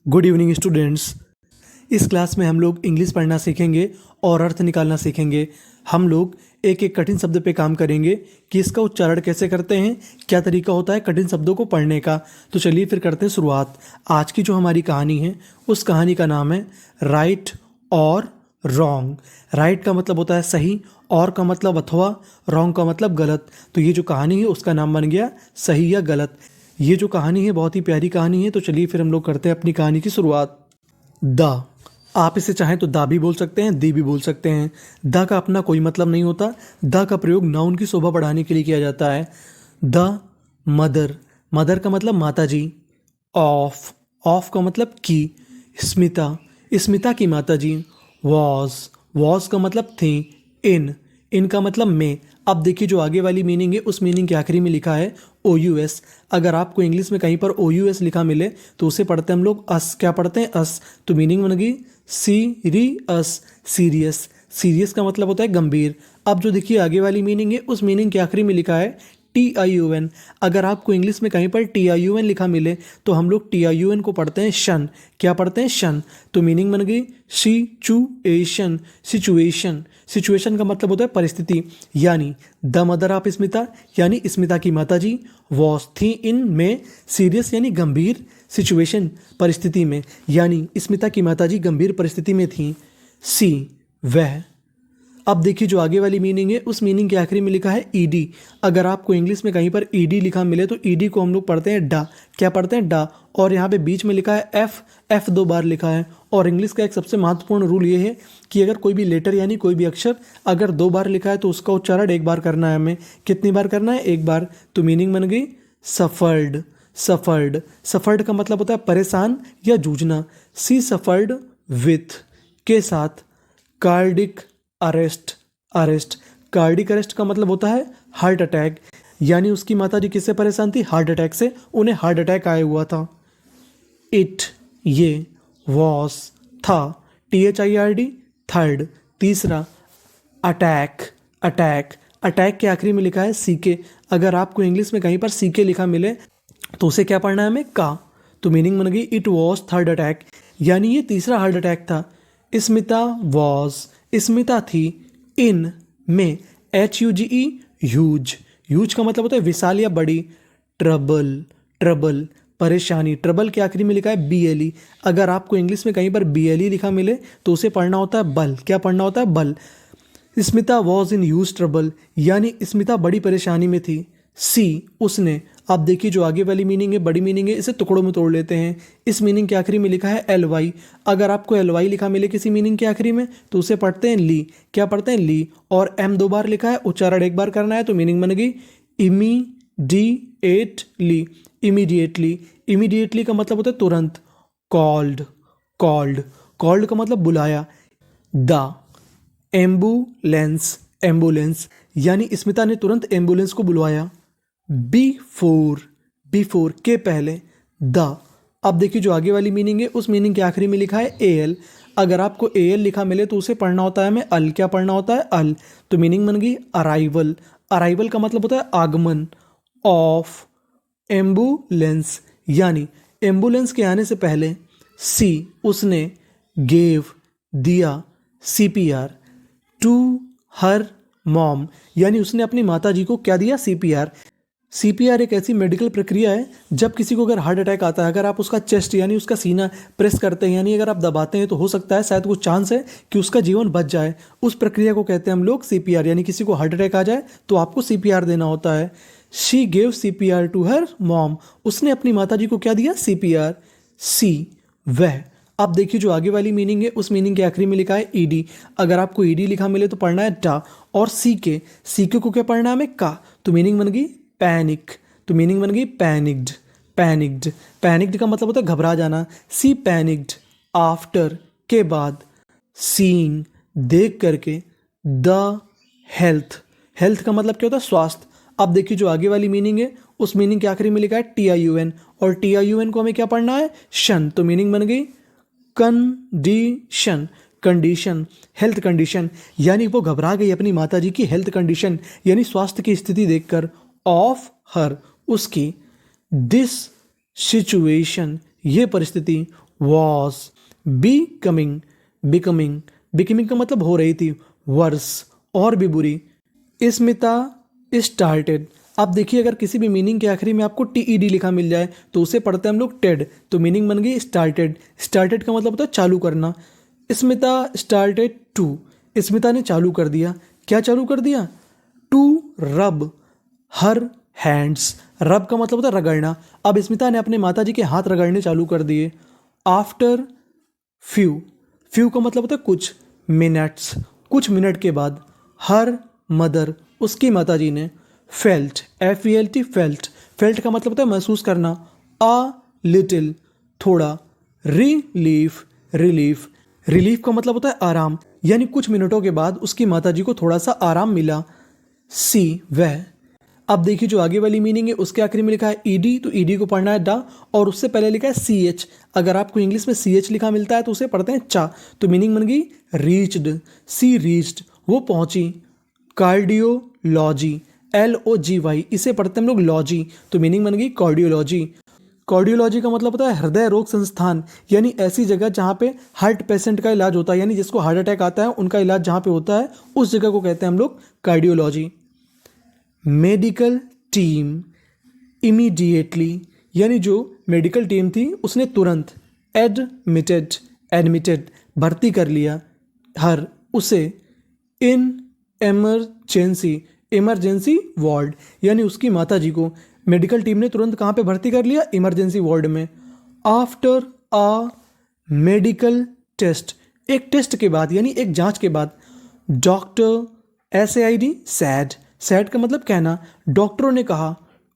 Good evening students. इस class में हम लोग इंग्लिश पढ़ना सीखेंगे और अर्थ निकालना सीखेंगे। हम लोग एक एक कठिन शब्द पे काम करेंगे कि इसका उच्चारण कैसे करते हैं, क्या तरीका होता है कठिन शब्दों को पढ़ने का। तो चलिए फिर करते हैं शुरुआत। आज की जो हमारी कहानी है उस कहानी का नाम है राइट और रॉन्ग। राइट का मतलब होता है सही, और का मतलब अथवा, रॉन्ग का मतलब गलत। तो ये जो कहानी है उसका नाम बन गया सही या गलत। ये जो कहानी है बहुत ही प्यारी कहानी है। तो चलिए फिर हम लोग करते हैं अपनी कहानी की शुरुआत। द, आप इसे चाहें तो दा भी बोल सकते हैं, दी भी बोल सकते हैं। द का अपना कोई मतलब नहीं होता। द का प्रयोग नाउन की शोभा बढ़ाने के लिए किया जाता है। द मदर, मदर का मतलब माता जी। ऑफ, ऑफ का मतलब की। स्मिता, स्मिता की माता जी। वॉज का मतलब थी। इन का मतलब में। अब देखिए जो आगे वाली मीनिंग है उस मीनिंग के आखिरी में लिखा है OUS। अगर आपको इंग्लिश में कहीं पर OUS लिखा मिले तो उसे पढ़ते हैं हम लोग अस। क्या पढ़ते हैं? अस। तो मीनिंग बन गई सीरियस, सीरियस। सीरियस का मतलब होता है गंभीर। अब जो देखिए आगे वाली मीनिंग है उस मीनिंग के आखिरी में लिखा है TION। अगर आपको इंग्लिश में कहीं पर TION लिखा मिले तो हम लोग TION को पढ़ते हैं शन। क्या पढ़ते हैं? शन। तो मीनिंग बन गई सिचुएशन, सिचुएशन। सिचुएशन का मतलब होता है परिस्थिति। यानी द मदर ऑफ स्मिता यानी स्मिता की माता जी वॉज थी इन में सीरियस यानी गंभीर, सिचुएशन परिस्थिति में, यानी स्मिता की माता जी गंभीर परिस्थिति में थी। सी वह। अब देखिए जो आगे वाली मीनिंग है उस मीनिंग के आखिरी में लिखा है ED। अगर आपको इंग्लिश में कहीं पर ED लिखा मिले तो ED को हम लोग पढ़ते हैं डा। क्या पढ़ते हैं? डा। और यहाँ पे बीच में लिखा है F 2 बार लिखा है। और इंग्लिश का एक सबसे महत्वपूर्ण रूल ये है कि अगर कोई भी लेटर यानी कोई भी अक्षर अगर 2 बार लिखा है तो उसका उच्चारण 1 बार करना है हमें। कितनी बार करना है? 1 बार। तो मीनिंग बन गई सफर्ड, सफर्ड। सफर्ड का मतलब होता है परेशान या जूझना। सी सफर्ड विथ के साथ cardiac arrest, arrest. Cardiac arrest का मतलब होता है हार्ट अटैक। यानी उसकी माता जी किससे परेशान थी? हार्ट अटैक से। उन्हें हार्ट अटैक आया हुआ था। इट ये, वॉस था, THIRD थर्ड। तीसरा अटैक, अटैक। अटैक के आखिरी में लिखा है CK। अगर आपको इंग्लिश में कहीं पर CK लिखा मिले तो उसे क्या पढ़ना है हमें? का। तो मीनिंग बन गई इट वॉज थर्ड अटैक, यानी ये तीसरा हार्ट अटैक था। स्मिता वॉज, स्मिता थी इन में HUGE ह्यूज। ह्यूज का मतलब होता है विशाल या बड़ी। ट्रबल, ट्रबल परेशानी। ट्रबल के आखिरी में लिखा है BLE। अगर आपको इंग्लिश में कहीं पर BLE लिखा मिले तो उसे पढ़ना होता है बल। क्या पढ़ना होता है? बल। Smita was in huge trouble, यानी स्मिता बड़ी परेशानी में थी। सी उसने। अब देखिए जो आगे वाली मीनिंग है बड़ी मीनिंग है, इसे टुकड़ों में तोड़ लेते हैं। इस मीनिंग के आखिरी में लिखा है LY। अगर आपको LY लिखा मिले किसी मीनिंग के आखिरी में तो उसे पढ़ते हैं ली। क्या पढ़ते हैं? ली। और M 2 बार लिखा है, उच्चारण 1 बार करना है। तो मीनिंग बन गई इमीडिएटली, इमीडिएटली। इमीडिएटली का मतलब होता है तुरंत। Called, called. कॉल्ड का मतलब बुलाया। The ambulance, ambulance. यानी स्मिता ने तुरंत एम्बुलेंस को बुलवाया। बिफोर, बिफोर के पहले। द। अब देखिए जो आगे वाली मीनिंग है उस मीनिंग के आखिरी में लिखा है AL। अगर आपको AL लिखा मिले तो उसे पढ़ना होता है हमें अल। क्या पढ़ना होता है? अल। तो मीनिंग बन गई अराइवल। अराइवल का मतलब होता है आगमन। ऑफ एम्बुलेंस, यानी एम्बुलेंस के आने से पहले। सी उसने। गेव दिया CPR टू हर मॉम, यानी उसने अपनी माता जी को क्या दिया? CPR। CPR एक ऐसी मेडिकल प्रक्रिया है जब किसी को अगर हार्ट अटैक आता है, अगर आप उसका चेस्ट यानी उसका सीना प्रेस करते हैं, यानी अगर आप दबाते हैं तो हो सकता है शायद कुछ चांस है कि उसका जीवन बच जाए। उस प्रक्रिया को कहते हैं हम लोग CPR। यानी किसी को हार्ट अटैक आ जाए तो आपको CPR देना होता है। She gave CPR to her mom, उसने अपनी माता जी को क्या दिया? CPR। सी वह। अब देखिए जो आगे वाली मीनिंग है उस मीनिंग के आखिरी में लिखा है ED। अगर आपको ED लिखा मिले तो पढ़ना है डा। और CK को क्या पढ़ना है हमें? का। तो मीनिंग बन गई पैनिक। तो मीनिंग बन गई पैनिक्ड, पैनिक्ड। पैनिक्ड का मतलब होता है घबरा जाना। सी पैनिक्ड आफ्टर के बाद। सीइंग देख करके। द हेल्थ, हेल्थ का मतलब क्या होता है? स्वास्थ्य। अब देखिए जो आगे वाली मीनिंग है उस मीनिंग के आखिरी में लिखा है TION। और TION को हमें क्या पढ़ना है? शन। तो मीनिंग बन गई कंडीशन, कंडीशन, हेल्थ कंडीशन। यानी वो घबरा गई अपनी माता जी की हेल्थ कंडीशन यानी स्वास्थ्य की स्थिति देखकर। ऑफ हर उसकी। दिस सिचुएशन ये परिस्थिति। वॉज, बिकमिंग, बिकमिंग, बिकमिंग का मतलब हो रही थी, वर्स, और भी बुरी। स्मिता स्टार्टेड। अब देखिए अगर किसी भी मीनिंग के आखिरी में आपको टीईडी लिखा मिल जाए तो उसे पढ़ते हैं हम लोग टेड, तो मीनिंग बन गई स्टार्टेड। स्टार्टेड का मतलब होता है चालू करना। स्मिता स्टार्टेड टू, स्मिता ने चालू कर दिया। क्या चालू कर दिया? टू रब हर हैंड्स, रब का मतलब होता है रगड़ना। अब स्मिता ने अपने माताजी के हाथ रगड़ने चालू कर दिए। आफ्टर फ्यू, फ्यू का मतलब होता है कुछ मिनट्स, कुछ मिनट के बाद। हर मदर, उसकी माताजी ने। फेल्ट, FELT, फेल्ट, फेल्ट का मतलब होता है महसूस करना। अ लिटिल, थोड़ा। रिलीफ, रिलीफ, रिलीफ का मतलब होता है आराम, यानी कुछ मिनटों के बाद उसकी माताजी को थोड़ा सा आराम मिला। सी, वह। अब देखिए जो आगे वाली मीनिंग है उसके आखिरी में लिखा है ईडी, तो ईडी को पढ़ना है डा, और उससे पहले लिखा है CH। अगर आपको इंग्लिश में CH लिखा मिलता है तो उसे पढ़ते हैं चा, तो मीनिंग बन गई रीच्ड। सी रीच्ड, वो पहुंची। कार्डियोलॉजी, LOGY, इसे पढ़ते हैं हम लोग लॉजी, तो मीनिंग बन गई कार्डियोलॉजी। कार्डियोलॉजी का मतलब होता है हृदय रोग संस्थान, यानी ऐसी जगह जहाँ पे हार्ट पेशेंट का इलाज होता है, यानी जिसको हार्ट अटैक आता है उनका इलाज जहाँ पे होता है उस जगह को कहते हैं हम लोग कार्डियोलॉजी। मेडिकल टीम इमीडिएटली, यानी जो मेडिकल टीम थी उसने तुरंत। एडमिटेड, एडमिटेड, भर्ती कर लिया। हर, उसे। इन एमरजेंसी, इमरजेंसी वार्ड, यानी उसकी माता जी को मेडिकल टीम ने तुरंत कहाँ पे भर्ती कर लिया? इमरजेंसी वार्ड में। आफ्टर अ मेडिकल टेस्ट, एक टेस्ट के बाद यानी एक जांच के बाद। डॉक्टर SAID सैड, सैड का मतलब कहना। डॉक्टरों ने कहा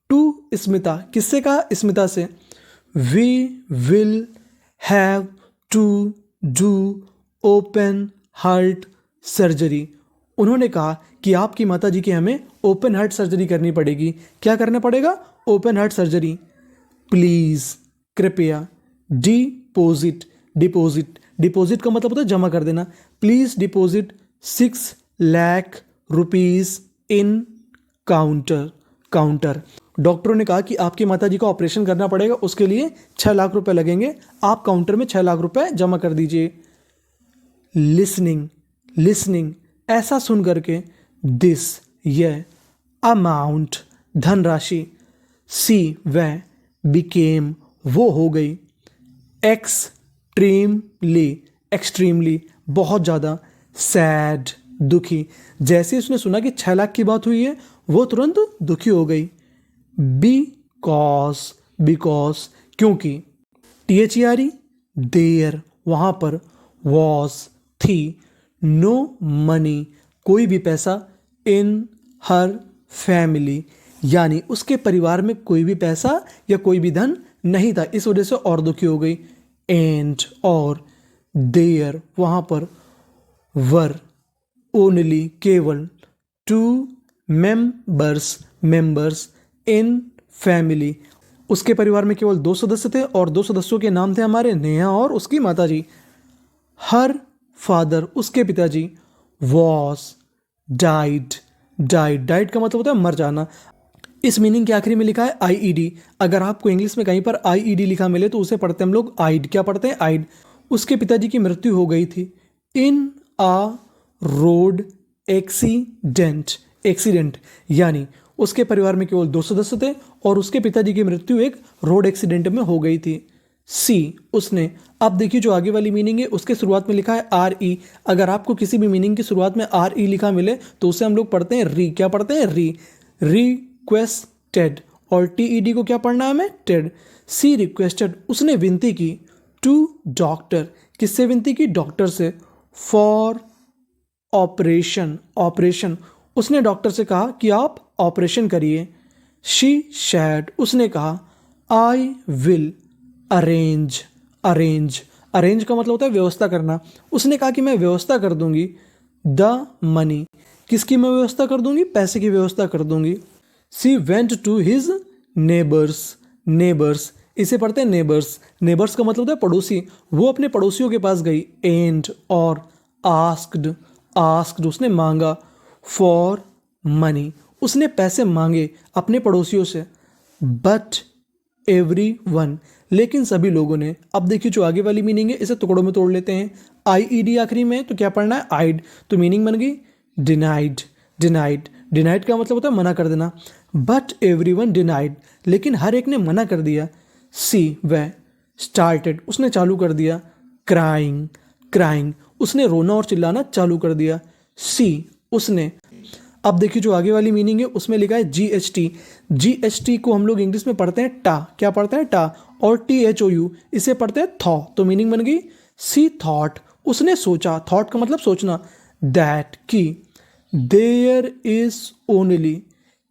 टू स्मिता, किससे कहा? स्मिता से। We will have to do open heart surgery, उन्होंने कहा कि आपकी माता जी की हमें ओपन हार्ट सर्जरी करनी पड़ेगी। क्या करना पड़ेगा? Open heart surgery. प्लीज़, कृपया। डिपोजिट, डिपोजिट, डिपोजिट का मतलब होता है जमा कर देना। Please deposit 6 lakh rupees in counter, counter. डॉक्टरों ने कहा कि आपकी माता जी का ऑपरेशन करना पड़ेगा, उसके लिए 6 लाख रुपए लगेंगे, आप काउंटर में 6 लाख रुपए जमा कर दीजिए। लिसनिंग, लिसनिंग, ऐसा सुन करके। दिस, यह। अमाउंट, धनराशि। सी, वह। बिकेम, वो हो गई। एक्सट्रीमली, एक्सट्रीमली, बहुत ज़्यादा। सैड, दुखी, जैसे उसने सुना कि 6 लाख की बात हुई है वो तुरंत दुखी हो गई। बिकॉज, बिकॉज, क्योंकि। THERE, देयर, वहाँ पर। वॉज, थी। नो मनी, कोई भी पैसा। इन हर फैमिली, यानी उसके परिवार में कोई भी पैसा या कोई भी धन नहीं था, इस वजह से और दुखी हो गई। एंड, और। देयर, वहाँ पर। वर, ओनली, केवल। Two members, members. In family, उसके परिवार में केवल 2 सदस्य थे और 2 सदस्यों के नाम थे हमारे नेहा और उसकी माताजी। हर फादर, उसके पिताजी। वॉज, डाइड, डाइड, डाइड का मतलब होता है मर जाना। इस मीनिंग के आखिरी में लिखा है IED। अगर आपको इंग्लिश में कहीं पर IED लिखा मिले तो उसे पढ़ते हैं हम लोग आइड। क्या पढ़ते हैं? आइड। उसके पिताजी की मृत्यु हो गई थी। इन आ रोड एक्सीडेंट, एक्सीडेंट, यानी उसके परिवार में केवल 2 सदस्य थे और उसके पिताजी की मृत्यु एक रोड एक्सीडेंट में हो गई थी। सी, उसने। अब देखिए जो आगे वाली मीनिंग है उसके शुरुआत में लिखा है RE। अगर आपको किसी भी मीनिंग की शुरुआत में RE लिखा मिले तो उसे हम लोग पढ़ते हैं री। क्या पढ़ते हैं? री। रिक्वेस्टेड, और TED को क्या पढ़ना है हमें? टेड। सी रिक्वेस्टेड, उसने विनती की। टू डॉक्टर, किससे विनती की? डॉक्टर से। फॉर ऑपरेशन, ऑपरेशन, उसने डॉक्टर से कहा कि आप ऑपरेशन करिए। शी शैड, उसने कहा। I will arrange, arrange, arrange का मतलब होता है व्यवस्था करना। उसने कहा कि मैं व्यवस्था कर दूंगी। द मनी, किसकी मैं व्यवस्था कर दूंगी? पैसे की व्यवस्था कर दूंगी। She went to his neighbours, neighbours, इसे पढ़ते हैं नेबर्स। नेबर्स का मतलब होता है पड़ोसी। वो अपने पड़ोसियों के पास गई। एंड, और। आस्क्ड, आस्क्ड, उसने मांगा। फॉर मनी, उसने पैसे मांगे अपने पड़ोसियों से। बट एवरी वन, लेकिन सभी लोगों ने। अब देखिए जो आगे वाली मीनिंग है इसे टुकड़ों में तोड़ लेते हैं। IED आखिरी में है तो क्या पढ़ना है, आइड, तो मीनिंग बन गई डिनाइड। डिनाइड, डिनाइड का मतलब होता है मना कर देना। बट एवरीवन डिनाइड, लेकिन हर एक ने मना कर दिया। सी वह स्टार्टेड, उसने चालू कर दिया। क्राइंग, क्राइंग, उसने रोना और चिल्लाना चालू कर दिया। सी उसने। अब देखिए जो आगे वाली मीनिंग है उसमें लिखा है GHT। GHT को हम लोग इंग्लिश में पढ़ते हैं टा, क्या पढ़ते हैं टा, और THOU इसे पढ़ते हैं थॉ, तो मीनिंग बन गई सी थॉट, उसने सोचा, थॉट का मतलब सोचना, दैट की देयर इज ओनली,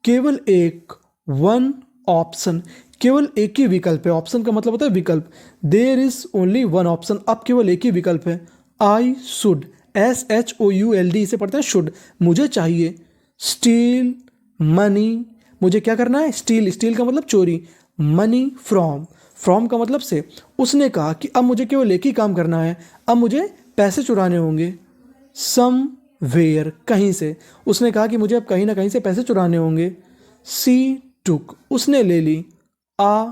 केवल एक, वन ऑप्शन, केवल एक ही विकल्प है। ऑप्शन का मतलब होता है विकल्प। There is only one option, अब केवल एक ही विकल्प है। आई शुड, SHOULD इसे पढ़ते हैं शुड, मुझे चाहिए। स्टील मनी, मुझे क्या करना है, स्टील, स्टील का मतलब चोरी, मनी फ्रॉम, फ्रॉम का मतलब से। उसने कहा कि अब मुझे केवल एक ही काम करना है, अब मुझे पैसे चुराने होंगे। सम वेयर, कहीं से, उसने कहा कि मुझे अब कहीं ना कहीं से पैसे चुराने होंगे। सी टुक, उसने ले ली। आ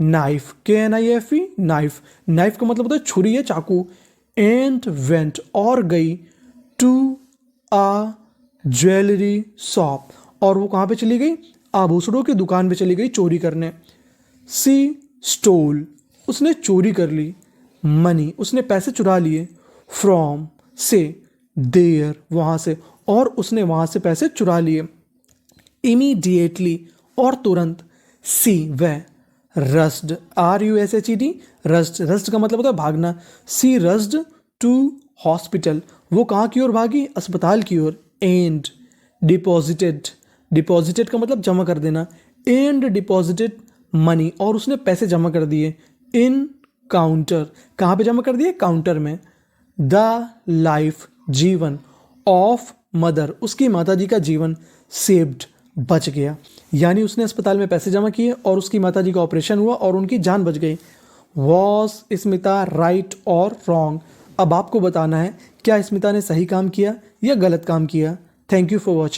नाइफ, KNIFE, नाइफ, नाइफ का मतलब होता है छुरी या चाकू। एंड वेंट, और गई। टू आ ज्वेलरी शॉप, और वो कहाँ पे चली गई, आभूषणों की दुकान पे चली गई चोरी करने। सी स्टोल, उसने चोरी कर ली। मनी, उसने पैसे चुरा लिए। फ्रॉम से, देयर वहाँ से, और उसने वहाँ से पैसे चुरा लिए। इमीडिएटली, और तुरंत। सी वह, रस्ड, RUSHED, रस्ड, रस्ड का मतलब होता है भागना। सी रस्ड टू हॉस्पिटल, वो कहाँ की ओर भागी, अस्पताल की ओर। एंड डिपॉजिटेड, डिपॉजिटेड का मतलब जमा कर देना। एंड डिपॉजिटेड मनी, और उसने पैसे जमा कर दिए। इन काउंटर, कहाँ पे जमा कर दिए, काउंटर में। द लाइफ, जीवन। ऑफ मदर, उसकी माताजी का जीवन। सेव्ड, बच गया, यानी उसने अस्पताल में पैसे जमा किए और उसकी माताजी का ऑपरेशन हुआ और उनकी जान बच गई। वॉज स्मिता राइट और रॉन्ग, अब आपको बताना है क्या स्मिता ने सही काम किया या गलत काम किया। Thank you for watching.